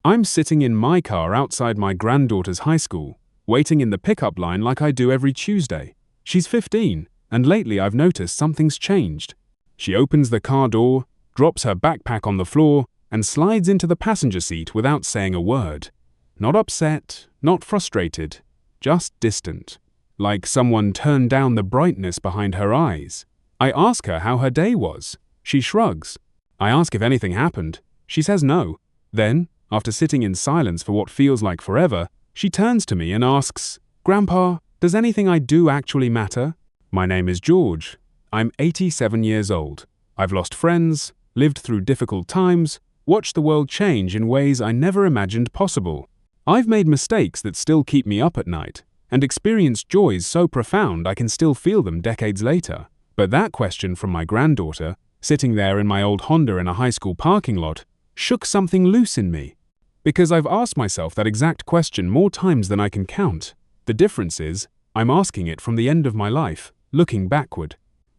I'm sitting in my car outside my granddaughter's high school, waiting in the pickup line like I do every Tuesday. She's 15, and lately I've noticed something's changed. She opens the car door, drops her backpack on the floor, and slides into the passenger seat without saying a word. Not upset, not frustrated, just distant, like someone turned down the brightness behind her eyes. I ask her how her day was. She shrugs. I ask if anything happened. She says no. Then, after sitting in silence for what feels like forever, she turns to me and asks, "Grandpa, does anything I do actually matter?" My name is George. I'm 87 years old. I've lost friends, lived through difficult times, watched the world change in ways I never imagined possible. I've made mistakes that still keep me up at night, and experienced joys so profound I can still feel them decades later. But that question from my granddaughter, sitting there in my old Honda in a high school parking lot, shook something loose in me. Because I've asked myself that exact question more times than I can count. The difference is, I'm asking it from the end of my life, looking backward.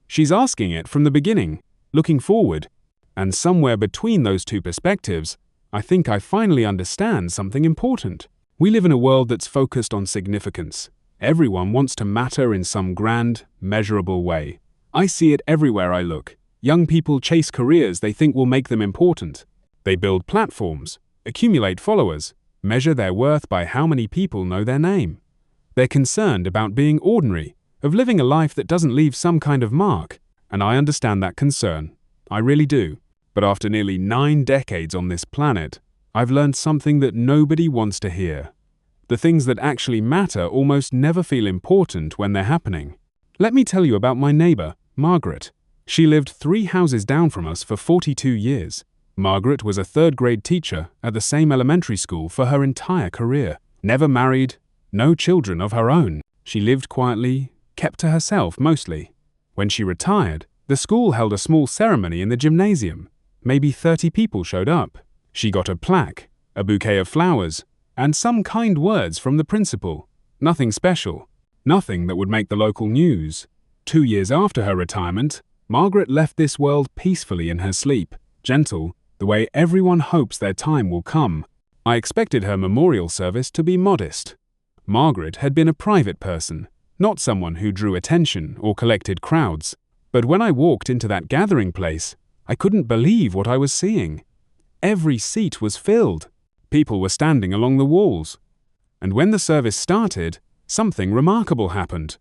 She's asking it from the beginning, looking forward. And somewhere between those two perspectives, I think I finally understand something important. We live in a world that's focused on significance. Everyone wants to matter in some grand, measurable way. I see it everywhere I look. Young people chase careers they think will make them important. They build platforms, accumulate followers, measure their worth by how many people know their name. They're concerned about being ordinary, of living a life that doesn't leave some kind of mark. And I understand that concern. I really do. But after nearly 9 decades on this planet, I've learned something that nobody wants to hear. The things that actually matter almost never feel important when they're happening. Let me tell you about my neighbor, Margaret. She lived 3 houses down from us for 42 years. Margaret was a 3rd-grade teacher at the same elementary school for her entire career. Never married, no children of her own. She lived quietly, kept to herself mostly. When she retired, the school held a small ceremony in the gymnasium. Maybe 30 people showed up. She got a plaque, a bouquet of flowers, and some kind words from the principal. Nothing special. Nothing that would make the local news. 2 years after her retirement, Margaret left this world peacefully in her sleep, gentle, the way everyone hopes their time will come. I expected her memorial service to be modest. Margaret had been a private person, not someone who drew attention or collected crowds. But when I walked into that gathering place, I couldn't believe what I was seeing. Every seat was filled. People were standing along the walls. And when the service started, something remarkable happened.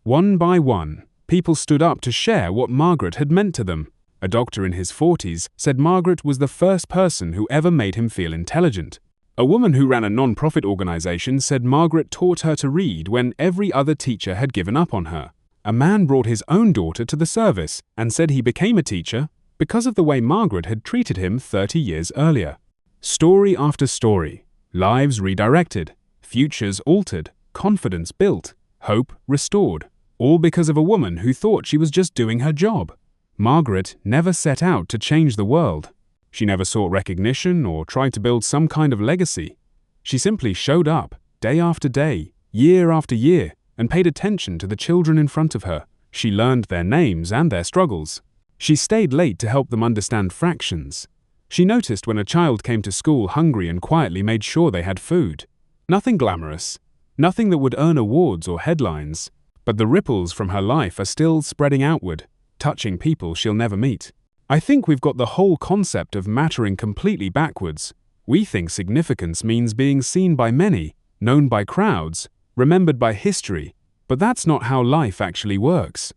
One by one, people stood up to share what Margaret had meant to them. A doctor in his 40s said Margaret was the first person who ever made him feel intelligent. A woman who ran a non-profit organization said Margaret taught her to read when every other teacher had given up on her. A man brought his own daughter to the service and said he became a teacher because of the way Margaret had treated him 30 years earlier. Story after story, lives redirected, futures altered, confidence built, hope restored, all because of a woman who thought she was just doing her job. Margaret never set out to change the world. She never sought recognition or tried to build some kind of legacy. She simply showed up, day after day, year after year, and paid attention to the children in front of her. She learned their names and their struggles. She stayed late to help them understand fractions. She noticed when a child came to school hungry and quietly made sure they had food. Nothing glamorous, nothing that would earn awards or headlines, but the ripples from her life are still spreading outward, touching people she'll never meet. I think we've got the whole concept of mattering completely backwards. We think significance means being seen by many, known by crowds, remembered by history, but that's not how life actually works.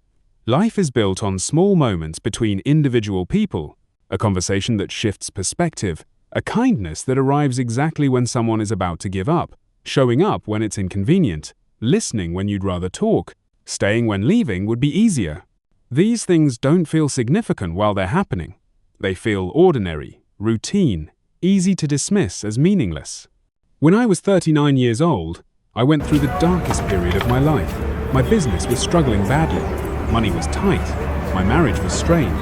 Life is built on small moments between individual people, a conversation that shifts perspective, a kindness that arrives exactly when someone is about to give up, showing up when it's inconvenient, listening when you'd rather talk, staying when leaving would be easier. These things don't feel significant while they're happening. They feel ordinary, routine, easy to dismiss as meaningless. When I was 39 years old, I went through the darkest period of my life. My business was struggling badly. Money was tight. My marriage was strained.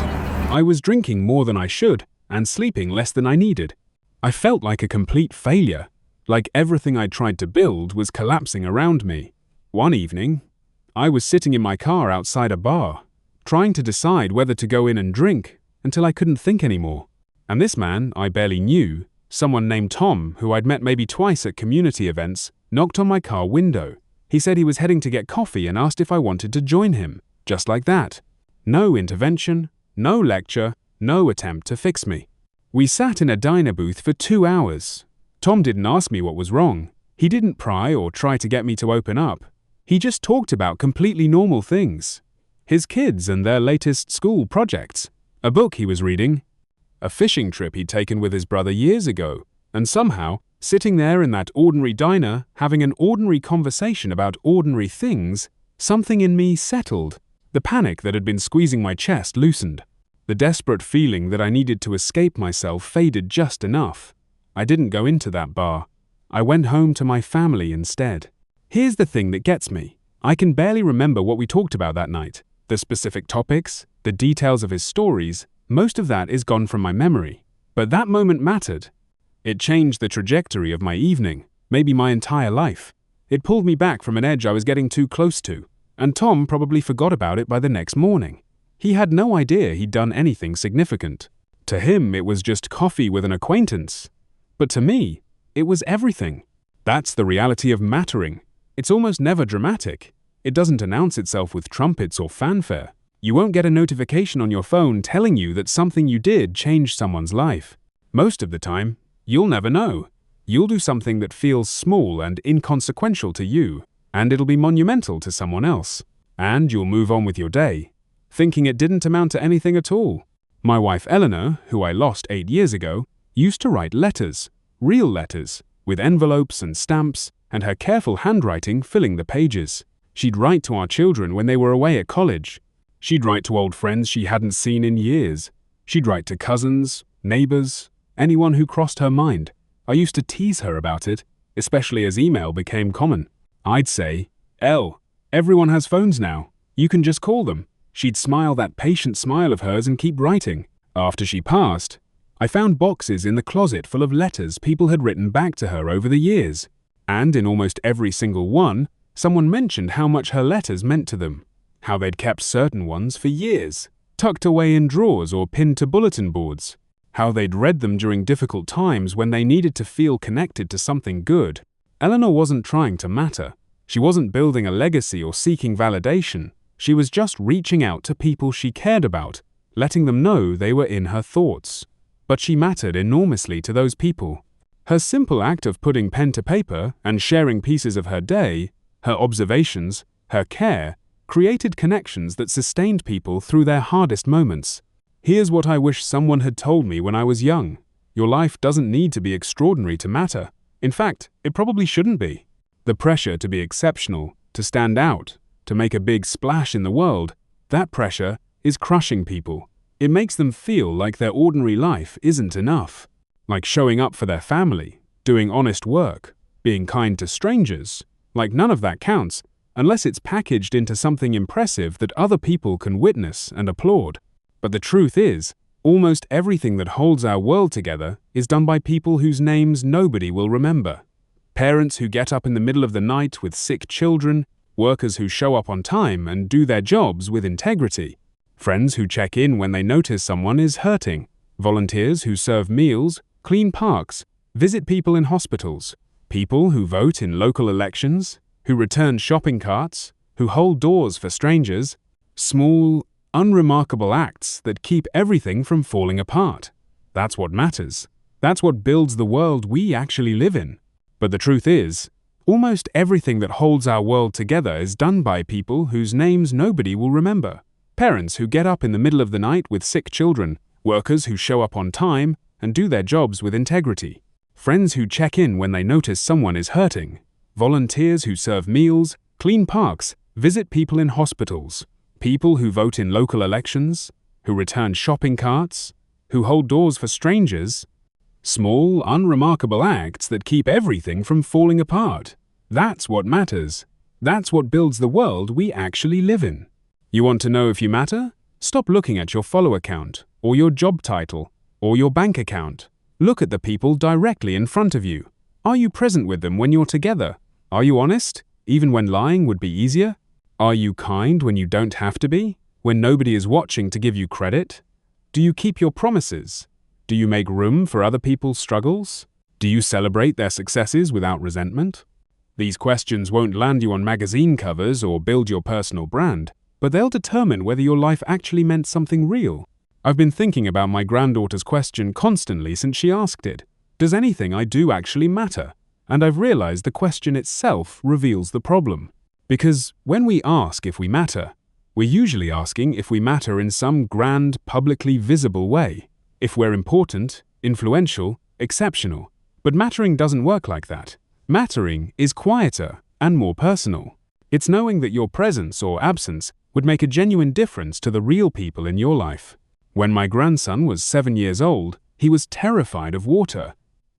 I was drinking more than I should and sleeping less than I needed. I felt like a complete failure, like everything I'd tried to build was collapsing around me. One evening, I was sitting in my car outside a bar, trying to decide whether to go in and drink until I couldn't think anymore. And this man I barely knew Someone named Tom, who I'd met maybe twice at community events, knocked on my car window. He said he was heading to get coffee and asked if I wanted to join him. Just like that. No intervention, no lecture, no attempt to fix me. We sat in a diner booth for 2 hours. Tom didn't ask me what was wrong. He didn't pry or try to get me to open up. He just talked about completely normal things. His kids and their latest school projects, a book he was reading, a fishing trip he'd taken with his brother years ago, and somehow, sitting there in that ordinary diner, having an ordinary conversation about ordinary things, something in me settled. The panic that had been squeezing my chest loosened. The desperate feeling that I needed to escape myself faded just enough. I didn't go into that bar. I went home to my family instead. Here's the thing that gets me. I can barely remember what we talked about that night. The specific topics, the details of his stories, most of that is gone from my memory. But that moment mattered. It changed the trajectory of my evening, maybe my entire life. It pulled me back from an edge I was getting too close to, and Tom probably forgot about it by the next morning. He had no idea he'd done anything significant. To him, it was just coffee with an acquaintance. But to me, it was everything. That's the reality of mattering. It's almost never dramatic. It doesn't announce itself with trumpets or fanfare. You won't get a notification on your phone telling you that something you did changed someone's life. Most of the time, you'll never know. You'll do something that feels small and inconsequential to you, and it'll be monumental to someone else. And you'll move on with your day, thinking it didn't amount to anything at all. My wife Eleanor, who I lost 8 years ago, used to write letters, real letters, with envelopes and stamps, and her careful handwriting filling the pages. She'd write to our children when they were away at college. She'd write to old friends she hadn't seen in years. She'd write to cousins, neighbors, anyone who crossed her mind. I used to tease her about it, especially as email became common. I'd say, "Elle, everyone has phones now. You can just call them." She'd smile that patient smile of hers and keep writing. After she passed, I found boxes in the closet full of letters people had written back to her over the years. And in almost every single one, someone mentioned how much her letters meant to them. How they'd kept certain ones for years, tucked away in drawers or pinned to bulletin boards. How they'd read them during difficult times when they needed to feel connected to something good. Eleanor wasn't trying to matter. She wasn't building a legacy or seeking validation. She was just reaching out to people she cared about, letting them know they were in her thoughts. But she mattered enormously to those people. Her simple act of putting pen to paper and sharing pieces of her day, her observations, her care, created connections that sustained people through their hardest moments. Here's what I wish someone had told me when I was young. Your life doesn't need to be extraordinary to matter. In fact, it probably shouldn't be. The pressure to be exceptional, to stand out, to make a big splash in the world, that pressure is crushing people. It makes them feel like their ordinary life isn't enough. Like showing up for their family, doing honest work, being kind to strangers. Like none of that counts, unless it's packaged into something impressive that other people can witness and applaud. But the truth is, almost everything that holds our world together is done by people whose names nobody will remember. Parents who get up in the middle of the night with sick children, workers who show up on time and do their jobs with integrity, friends who check in when they notice someone is hurting, volunteers who serve meals, clean parks, visit people in hospitals, people who vote in local elections, who return shopping carts, who hold doors for strangers, small, unremarkable acts that keep everything from falling apart. That's what matters. That's what builds the world we actually live in. But the truth is, almost everything that holds our world together is done by people whose names nobody will remember. Parents who get up in the middle of the night with sick children, workers who show up on time and do their jobs with integrity, friends who check in when they notice someone is hurting, volunteers who serve meals, clean parks, visit people in hospitals, people who vote in local elections, who return shopping carts, who hold doors for strangers. Small, unremarkable acts that keep everything from falling apart. That's what matters. That's what builds the world we actually live in. You want to know if you matter? Stop looking at your follower count, or your job title, or your bank account. Look at the people directly in front of you. Are you present with them when you're together? Are you honest, even when lying would be easier? Are you kind when you don't have to be, when nobody is watching to give you credit? Do you keep your promises? Do you make room for other people's struggles? Do you celebrate their successes without resentment? These questions won't land you on magazine covers or build your personal brand, but they'll determine whether your life actually meant something real. I've been thinking about my granddaughter's question constantly since she asked it. Does anything I do actually matter? And I've realized the question itself reveals the problem. Because when we ask if we matter, we're usually asking if we matter in some grand, publicly visible way. If we're important, influential, exceptional. But mattering doesn't work like that. Mattering is quieter and more personal. It's knowing that your presence or absence would make a genuine difference to the real people in your life. When my grandson was 7 years old, he was terrified of water.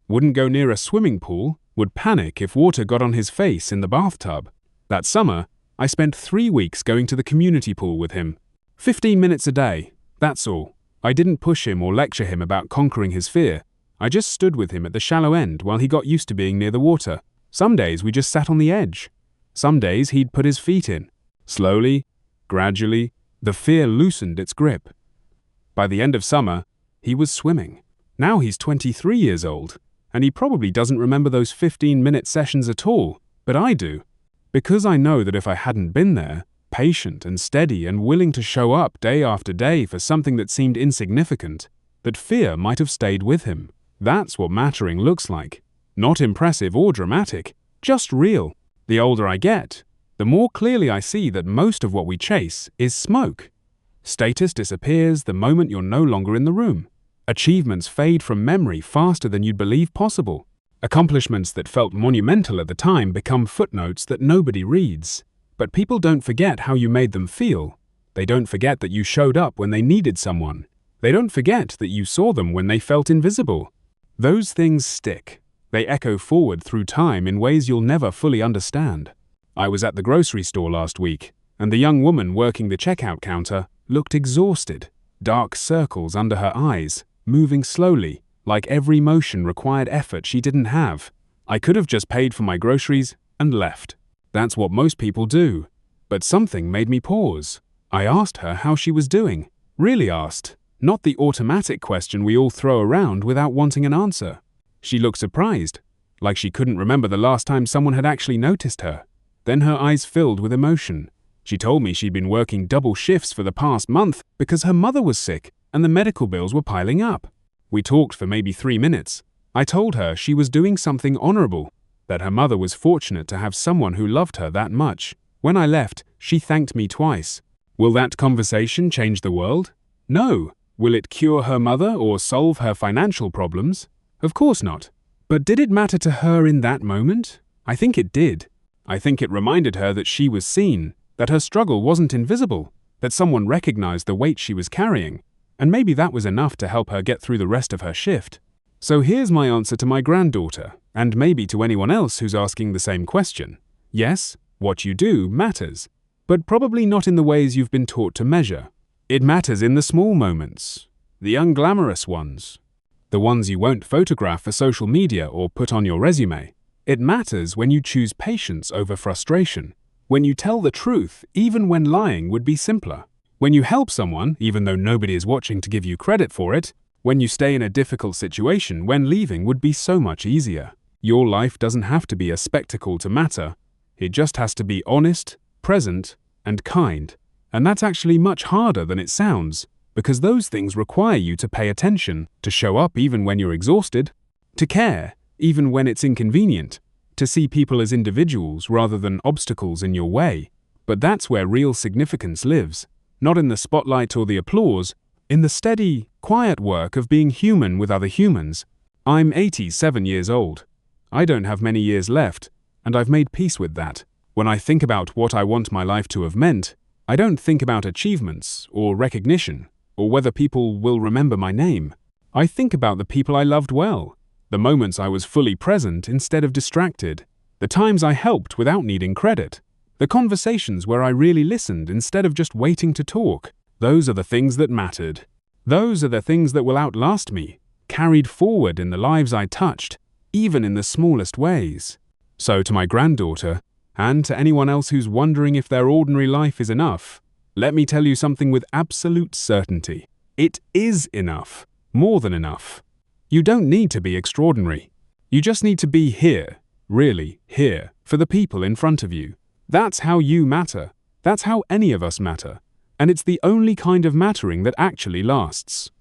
Wouldn't go near a swimming pool, would panic if water got on his face in the bathtub. That summer, I spent 3 weeks going to the community pool with him. 15 minutes a day, that's all. I didn't push him or lecture him about conquering his fear. I just stood with him at the shallow end while he got used to being near the water. Some days we just sat on the edge. Some days he'd put his feet in. Slowly, gradually, the fear loosened its grip. By the end of summer, he was swimming. Now he's 23 years old, and he probably doesn't remember those 15-minute sessions at all, but I do. Because I know that if I hadn't been there, patient and steady and willing to show up day after day for something that seemed insignificant, that fear might have stayed with him. That's what mattering looks like. Not impressive or dramatic, just real. The older I get, the more clearly I see that most of what we chase is smoke. Status disappears the moment you're no longer in the room. Achievements fade from memory faster than you'd believe possible. Accomplishments that felt monumental at the time become footnotes that nobody reads. But people don't forget how you made them feel. They don't forget that you showed up when they needed someone. They don't forget that you saw them when they felt invisible. Those things stick. They echo forward through time in ways you'll never fully understand. I was at the grocery store last week, and the young woman working the checkout counter looked exhausted. Dark circles under her eyes, moving slowly, like every motion required effort she didn't have. I could have just paid for my groceries and left. That's what most people do. But something made me pause. I asked her how she was doing. Really asked. Not the automatic question we all throw around without wanting an answer. She looked surprised, like she couldn't remember the last time someone had actually noticed her. Then her eyes filled with emotion. She told me she'd been working double shifts for the past month because her mother was sick and the medical bills were piling up. We talked for maybe 3 minutes. I told her she was doing something honorable, that her mother was fortunate to have someone who loved her that much. When I left, she thanked me twice. Will that conversation change the world? No. Will it cure her mother or solve her financial problems? Of course not. But did it matter to her in that moment? I think it did. I think it reminded her that she was seen, that her struggle wasn't invisible, that someone recognized the weight she was carrying, and maybe that was enough to help her get through the rest of her shift. So here's my answer to my granddaughter, and maybe to anyone else who's asking the same question. Yes, what you do matters, but probably not in the ways you've been taught to measure. It matters in the small moments, the unglamorous ones, the ones you won't photograph for social media or put on your resume. It matters when you choose patience over frustration, when you tell the truth even when lying would be simpler, when you help someone even though nobody is watching to give you credit for it, when you stay in a difficult situation when leaving would be so much easier. Your life doesn't have to be a spectacle to matter. It just has to be honest, present, and kind. And that's actually much harder than it sounds, because those things require you to pay attention, to show up even when you're exhausted, to care even when it's inconvenient, to see people as individuals rather than obstacles in your way. But that's where real significance lives, not in the spotlight or the applause, in the steady, quiet work of being human with other humans. I'm 87 years old. I don't have many years left, and I've made peace with that. When I think about what I want my life to have meant, I don't think about achievements or recognition or whether people will remember my name. I think about the people I loved well, the moments I was fully present instead of distracted, the times I helped without needing credit, the conversations where I really listened instead of just waiting to talk. Those are the things that mattered. Those are the things that will outlast me, carried forward in the lives I touched, even in the smallest ways. So to my granddaughter, and to anyone else who's wondering if their ordinary life is enough, let me tell you something with absolute certainty. It is enough. More than enough. You don't need to be extraordinary. You just need to be here, really here, for the people in front of you. That's how you matter. That's how any of us matter. And it's the only kind of mattering that actually lasts.